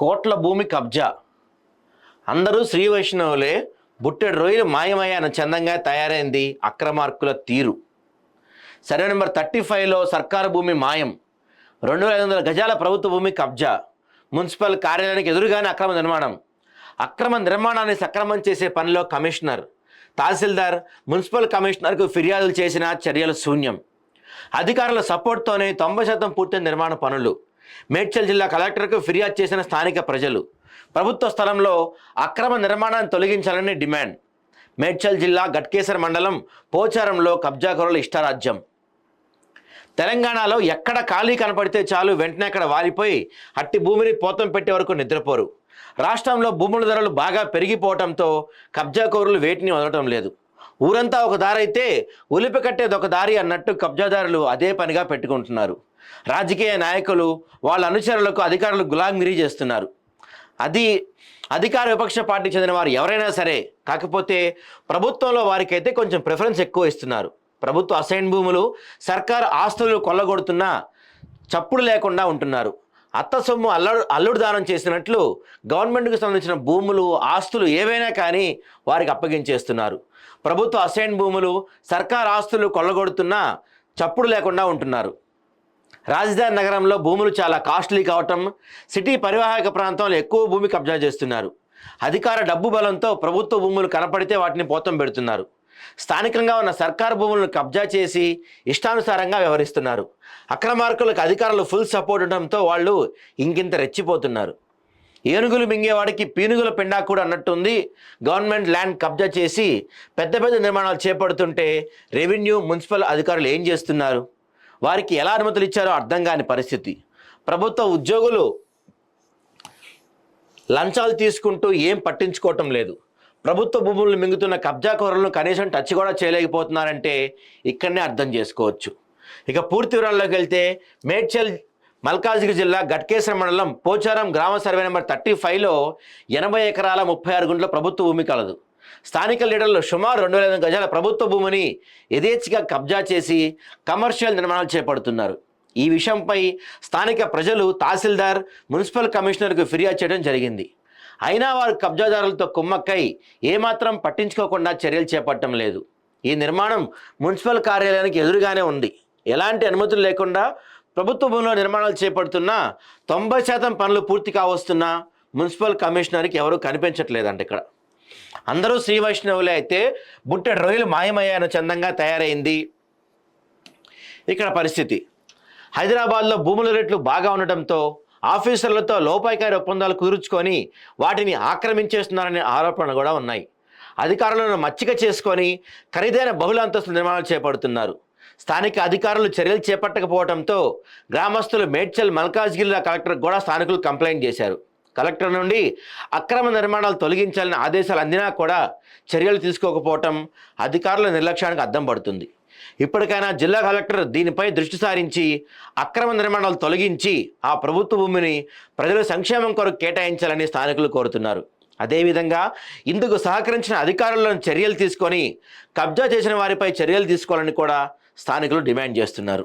కోట్ల భూమి కబ్జా. అందరూ శ్రీ వైష్ణవులే, బుట్టెడు రొయ్యలు మాయమయ్యాన చందంగా తయారైంది అక్రమార్కుల తీరు. సర్వే నెంబర్ 35లో సర్కారు భూమి మాయం. 2500 గజాల ప్రభుత్వ భూమి కబ్జా. మున్సిపల్ కార్యాలయానికి ఎదురుగానే అక్రమ నిర్మాణం. అక్రమ నిర్మాణాన్ని సక్రమం చేసే పనిలో కమిషనర్, తహసీల్దార్, మున్సిపల్ కమిషనర్కు ఫిర్యాదులు చేసిన చర్యలు శూన్యం. అధికారుల సపోర్ట్తోనే 90% పూర్తయిన నిర్మాణ పనులు. మేడ్చల్ జిల్లా కలెక్టర్కు ఫిర్యాదు చేసిన స్థానిక ప్రజలు. ప్రభుత్వ స్థలంలో అక్రమ నిర్మాణాన్ని తొలగించాలని డిమాండ్. మేడ్చల్ జిల్లా గట్కేసర్ మండలం పోచారంలో కబ్జాకోరుల ఇష్టారాజ్యం. తెలంగాణలో ఎక్కడ ఖాళీ కనపడితే చాలు వెంటనే అక్కడ వాలిపోయి అట్టి భూమిని పోతం పెట్టే వరకు నిద్రపోరు. రాష్ట్రంలో భూముల ధరలు బాగా పెరిగిపోవడంతో కబ్జాకోరులు వేటిని వదలటం లేదు. ఊరంతా ఒక దారి అయితే ఉలిపి కట్టేది ఒక దారి అన్నట్టు కబ్జాదారులు అదే పనిగా పెట్టుకుంటున్నారు. రాజకీయ నాయకులు వాళ్ళ అనుచరులకు అధికారులు గులాంగిరీ చేస్తున్నారు. అది అధికార విపక్ష పార్టీకి చెందిన వారు ఎవరైనా సరే. కాకపోతే ప్రభుత్వంలో వారికైతే కొంచెం ప్రిఫరెన్స్ ఎక్కువ ఇస్తున్నారు. ప్రభుత్వ అసైన్ భూములు, సర్కారు ఆస్తులు కొల్లగొడుతున్నా చప్పుడు లేకుండా ఉంటున్నారు. అత్త సొమ్ము అల్లుడు దానం చేసినట్లు గవర్నమెంట్కి సంబంధించిన భూములు, ఆస్తులు ఏవైనా కానీ వారికి అప్పగించేస్తున్నారు. ప్రభుత్వ అసైన్ భూములు, సర్కారు ఆస్తులు కొల్లగొడుతున్నా చప్పుడు లేకుండా ఉంటున్నారు. రాజధాని నగరంలో భూములు చాలా కాస్ట్లీ కావటం, సిటీ పరివాహక ప్రాంతంలో ఎక్కువ భూమి కబ్జా చేస్తున్నారు. అధికార డబ్బు బలంతో ప్రభుత్వ భూములు కనపడితే వాటిని పోతం పెడుతున్నారు. స్థానికంగా ఉన్న సర్కారు భూములను కబ్జా చేసి ఇష్టానుసారంగా వ్యవహరిస్తున్నారు. అక్రమార్కులకు అధికారులు ఫుల్ సపోర్ట్ ఉండడంతో వాళ్ళు ఇంకింత రెచ్చిపోతున్నారు. ఏనుగులు మింగేవాడికి పీనుగుల పెండా కూడా అన్నట్టుంది. గవర్నమెంట్ ల్యాండ్ కబ్జా చేసి పెద్ద పెద్ద నిర్మాణాలు చేపడుతుంటే రెవెన్యూ, మున్సిపల్ అధికారులు ఏం చేస్తున్నారు? వారికి ఎలా అనుమతులు ఇచ్చారో అర్థం కాని పరిస్థితి. ప్రభుత్వ ఉద్యోగులు లంచాలు తీసుకుంటూ ఏం పట్టించుకోవటం లేదు. ప్రభుత్వ భూములను మింగుతున్న కబ్జాకోరులను కనీసం టచ్ కూడా చేయలేకపోతున్నారంటే ఇక్కడనే అర్థం చేసుకోవచ్చు. ఇక పూర్తి వివరాల్లోకి వెళ్తే మేడ్చల్ మల్కాజ్గిరి జిల్లా గట్కేసర్ మండలం పోచారం గ్రామ సర్వే నెంబర్ 35లో 80 ఎకరాల 36 గుంటల ప్రభుత్వ భూమి కలదు. స్థానిక లీడర్లు సుమారు 2500 గజాల ప్రభుత్వ భూమిని యథేచ్ఛగా కబ్జా చేసి కమర్షియల్ నిర్మాణాలు చేపడుతున్నారు. ఈ విషయంపై స్థానిక ప్రజలు తహసీల్దార్, మున్సిపల్ కమిషనర్కు ఫిర్యాదు చేయడం జరిగింది. అయినా వారు కబ్జాదారులతో కుమ్మక్కై ఏమాత్రం పట్టించుకోకుండా చర్యలు చేపట్టడం లేదు. ఈ నిర్మాణం మున్సిపల్ కార్యాలయానికి ఎదురుగానే ఉంది. ఎలాంటి అనుమతులు లేకుండా ప్రభుత్వ భూమిలో నిర్మాణాలు చేపడుతున్నా 90% పనులు పూర్తి కావస్తున్నా మున్సిపల్ కమిషనర్కి ఎవరూ కనిపించట్లేదంట. ఇక్కడ అందరూ శ్రీ వైష్ణవులే అయితే బుట్టెడు రొయ్యలు మాయమయ్యాన చందంగా తయారైంది ఇక్కడ పరిస్థితి. హైదరాబాద్లో భూముల రేట్లు బాగా ఉండటంతో ఆఫీసర్లతో లోపాయికారి ఒప్పందాలు కుదుర్చుకొని వాటిని ఆక్రమించేస్తున్నారనే ఆరోపణలు కూడా ఉన్నాయి. అధికారులను మచ్చిక చేసుకొని ఖరీదైన బహుళ అంతస్తుల నిర్మాణాలు చేపడుతున్నారు. స్థానిక అధికారులు చర్యలు చేపట్టకపోవడంతో గ్రామస్తులు మేడ్చల్ మల్కాజ్గిరి కలెక్టర్కి కూడా స్థానికులు కంప్లైంట్ చేశారు. కలెక్టర్ నుండి అక్రమ నిర్మాణాలు తొలగించాలని ఆదేశాలు అందినా కూడా చర్యలు తీసుకోకపోవటం అధికారుల నిర్లక్ష్యానికి అద్దం పడుతుంది. ఇప్పటికైనా జిల్లా కలెక్టర్ దీనిపై దృష్టి సారించి అక్రమ నిర్మాణాలు తొలగించి ఆ ప్రభుత్వ భూమిని ప్రజల సంక్షేమం కొరకు కేటాయించాలని స్థానికులు కోరుతున్నారు. అదేవిధంగా ఇందుకు సహకరించిన అధికారులను చర్యలు తీసుకొని కబ్జా చేసిన వారిపై చర్యలు తీసుకోవాలని కూడా స్థానికులు డిమాండ్ చేస్తున్నారు.